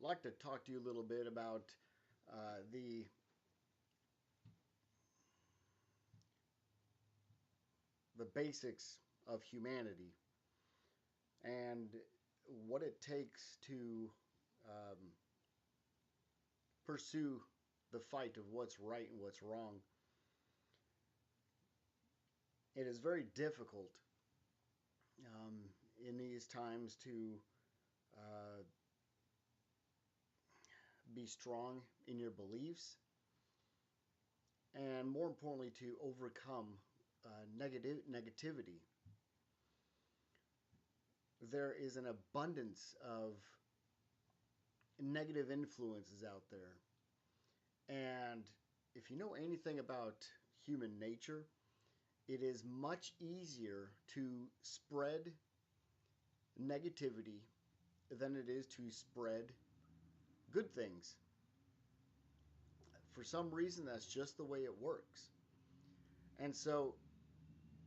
like to talk to you a little bit about the basics of humanity and what it takes to um, pursue the fight of what's right and what's wrong. It is very difficult in these times to uh, be strong in your beliefs and, more importantly, to overcome negativity. There is an abundance of negative influences out there. And if you know anything about human nature, it is much easier to spread negativity than it is to spread good things. For some reason, that's just the way it works. And so,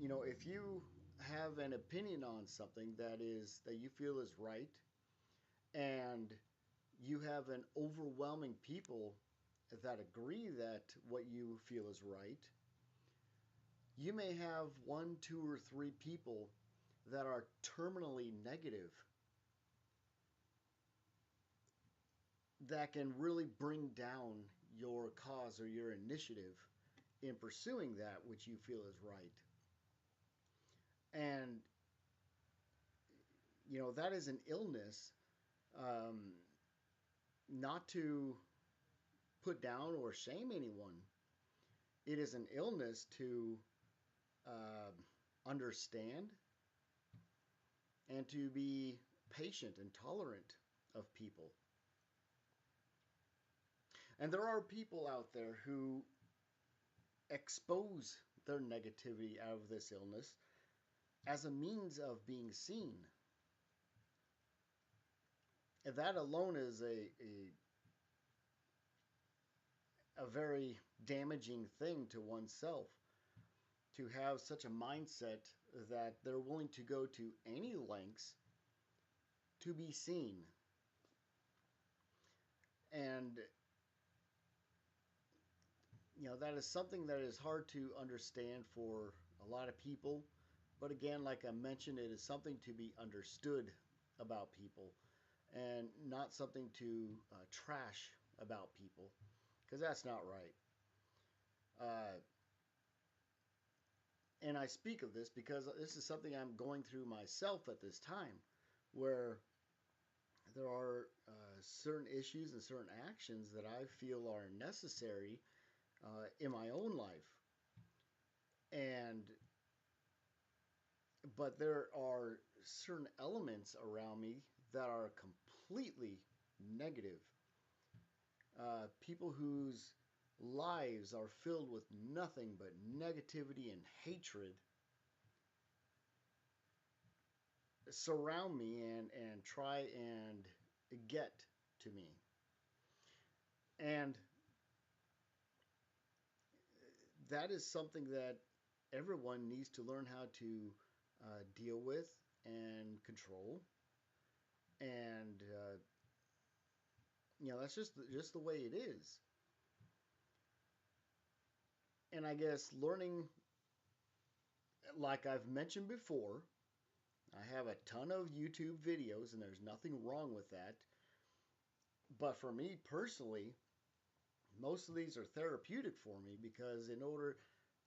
if you have an opinion on something that you feel is right, and you have an overwhelming people that agree that what you feel is right, you may have one, two, or three people that are terminally negative that can really bring down your cause or your initiative in pursuing that which you feel is right. And, that is an illness, um, not to put down or shame anyone. It is an illness to uh, understand and to be patient and tolerant of people. And there are people out there who expose their negativity out of this illness as a means of being seen. And that alone is a very damaging thing to oneself, to have such a mindset that they're willing to go to any lengths to be seen. And that is something that is hard to understand for a lot of people. But again, like I mentioned, it is something to be understood about people and not something to trash about people, because that's not right. Uh, and I speak of this because this is something I'm going through myself at this time, where there are certain issues and certain actions that I feel are necessary in my own life. And but there are certain elements around me that are completely negative. People whose lives are filled with nothing but negativity and hatred surround me and try and get to me. And that is something that everyone needs to learn how to deal with and control. And that's just the way it is. And I guess learning, like I've mentioned before, I have a ton of YouTube videos, and there's nothing wrong with that. But for me personally, most of these are therapeutic for me, because in order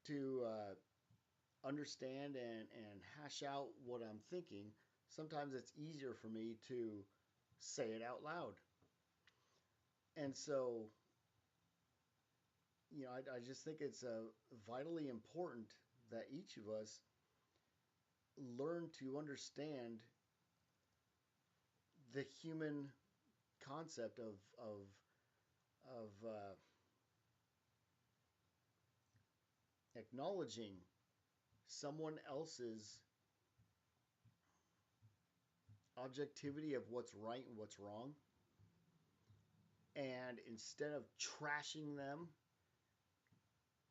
to understand and hash out what I'm thinking, sometimes it's easier for me to say it out loud. And so, I just think it's vitally important that each of us learn to understand the human concept of acknowledging someone else's objectivity of what's right and what's wrong. And instead of trashing them,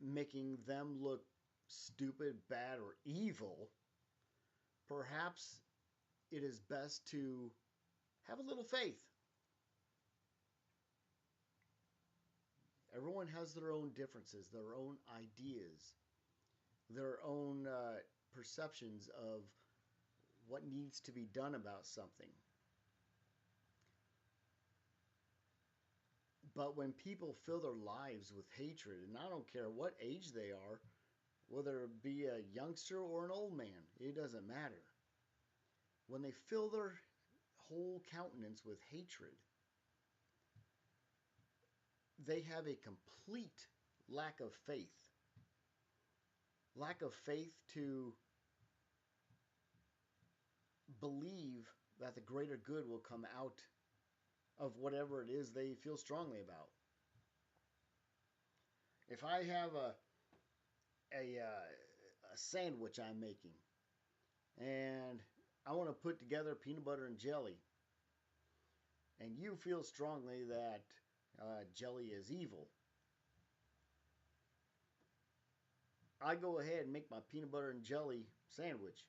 making them look stupid, bad, or evil, perhaps it is best to have a little faith Everyone has their own differences, their own ideas, their own perceptions of what needs to be done about something. But when people fill their lives with hatred, and I don't care what age they are, whether it be a youngster or an old man, it doesn't matter. When they fill their whole countenance with hatred, they have a complete lack of faith. Lack of faith to believe that the greater good will come out of whatever it is they feel strongly about. If I have a sandwich I'm making and I want to put together peanut butter and jelly, and you feel strongly that jelly is evil, I go ahead and make my peanut butter and jelly sandwich.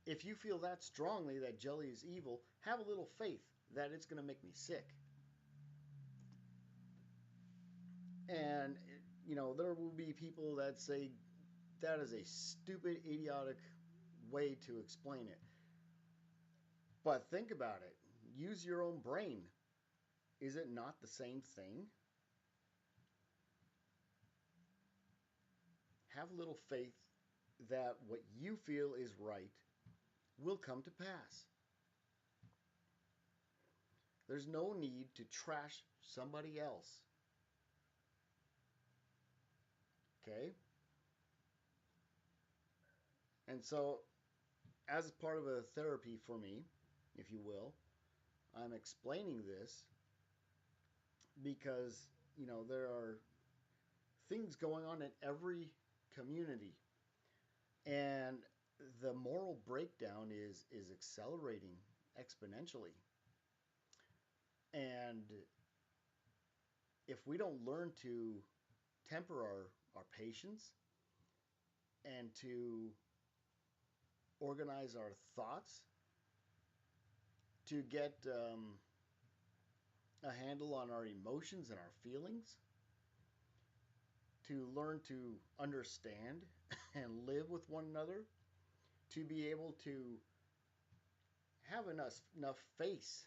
If you feel that strongly that jelly is evil, have a little faith that it's going to make me sick. And, there will be people that say that is a stupid, idiotic way to explain it. But think about it. Use your own brain. Is it not the same thing? Have a little faith that what you feel is right will come to pass. There's no need to trash somebody else. Okay? And so, as part of a therapy for me, if you will, I'm explaining this because, there are things going on in every community. And the moral breakdown is accelerating exponentially. And if we don't learn to temper our patience and to organize our thoughts, to get a handle on our emotions and our feelings, to learn to understand and live with one another, to be able to have enough face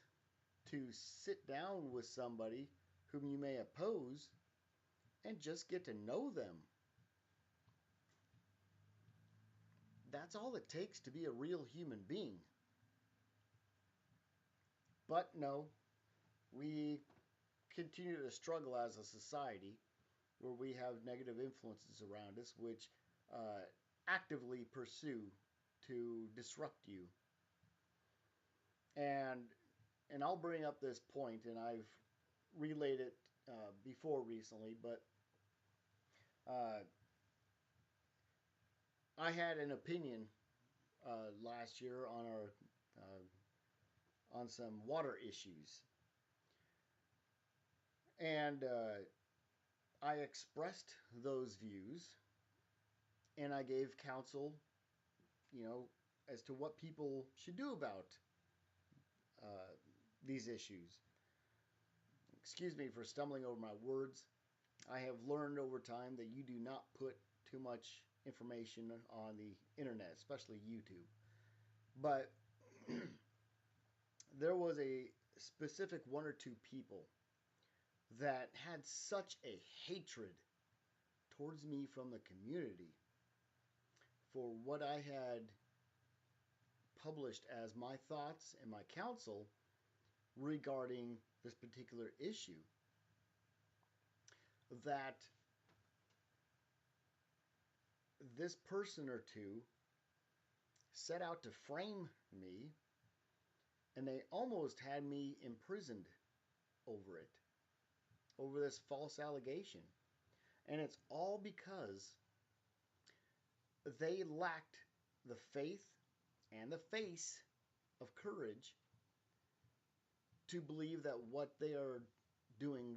to sit down with somebody whom you may oppose and just get to know them. That's all it takes to be a real human being. But no, we continue to struggle as a society where we have negative influences around us which actively pursue to disrupt you. And I'll bring up this point, and I've relayed it before recently, but I had an opinion last year on on some water issues, and I expressed those views, and I gave counsel, as to what people should do about these issues. Excuse me for stumbling over my words. I have learned over time that you do not put too much information on the internet, especially YouTube. But there was a specific one or two people that had such a hatred towards me from the community for what I had published as my thoughts and my counsel regarding this particular issue, that this person or two set out to frame me, and they almost had me imprisoned over it, over this false allegation. And it's all because they lacked the faith and the face of courage to believe that what they are doing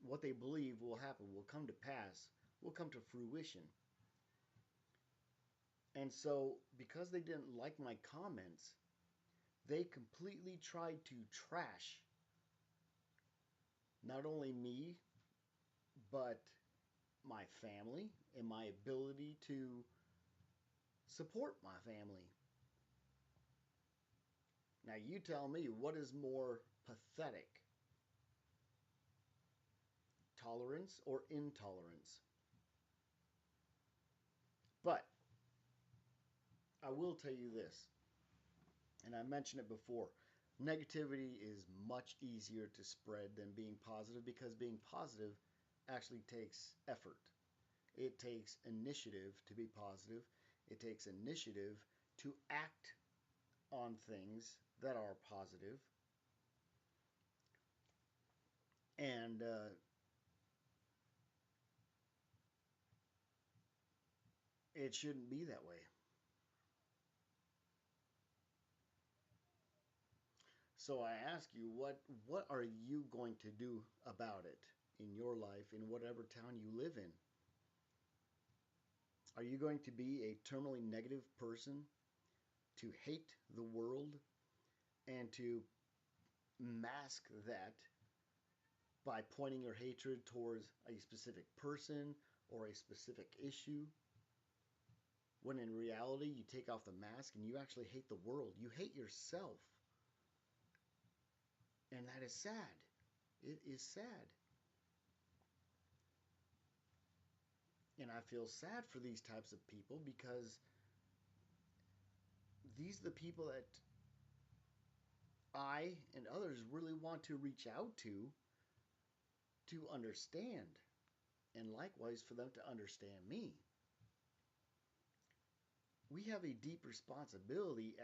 what they believe will happen, will come to pass, will come to fruition. And so, because they didn't like my comments, they completely tried to trash not only me, but my family and my ability to support my family. Now, you tell me, what is more pathetic, tolerance or intolerance? But I will tell you this, and I mentioned it before, negativity is much easier to spread than being positive, because being positive actually takes effort. It takes initiative to be positive. It takes initiative to act on things that are positive. And it shouldn't be that way. So I ask you, what are you going to do about it in your life, in whatever town you live in? Are you going to be a terminally negative person, to hate the world and to mask that by pointing your hatred towards a specific person or a specific issue, when in reality you take off the mask and you actually hate the world? You hate yourself. And that is sad. It is sad. And I feel sad for these types of people, because these are the people that I and others really want to reach out to understand, and likewise for them to understand me. We have a deep responsibility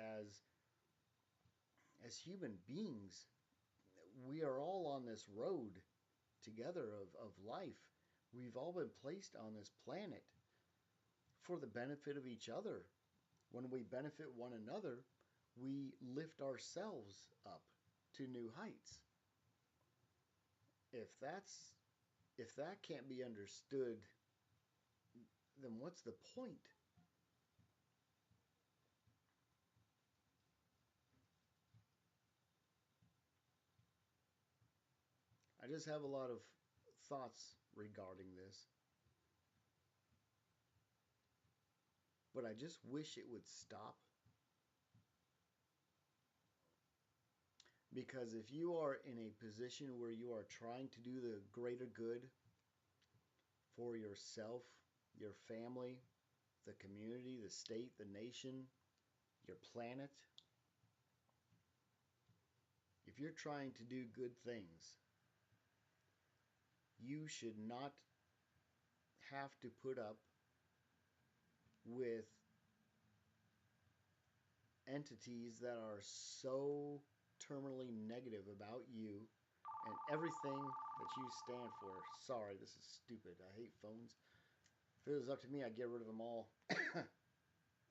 as human beings. We are all on this road together of life. We've all been placed on this planet for the benefit of each other. When we benefit one another, we lift ourselves up to new heights. If that can't be understood, then what's the point? I just have a lot of thoughts regarding this, but I just wish it would stop. Because if you are in a position where you are trying to do the greater good for yourself, your family, the community, the state, the nation, your planet, if you're trying to do good things, you should not have to put up with entities that are so terminally negative about you and everything that you stand for. Sorry, this is stupid. I hate phones. If it was up to me, I'd get rid of them all.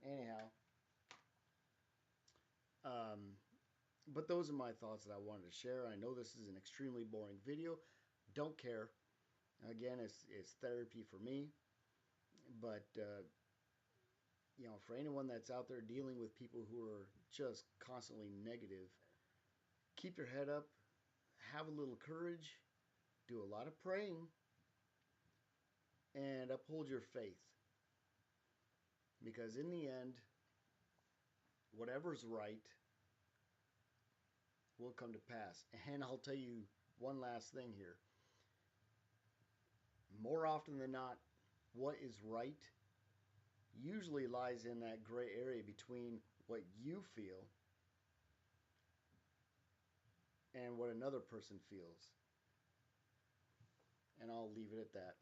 Anyhow, but those are my thoughts that I wanted to share. I know this is an extremely boring video. Don't care. Again, it's therapy for me. But for anyone that's out there dealing with people who are just constantly negative, keep your head up, have a little courage, do a lot of praying, and uphold your faith. Because in the end, whatever's right will come to pass. And I'll tell you one last thing here. More often than not, what is right usually lies in that gray area between what you feel and what another person feels. And I'll leave it at that.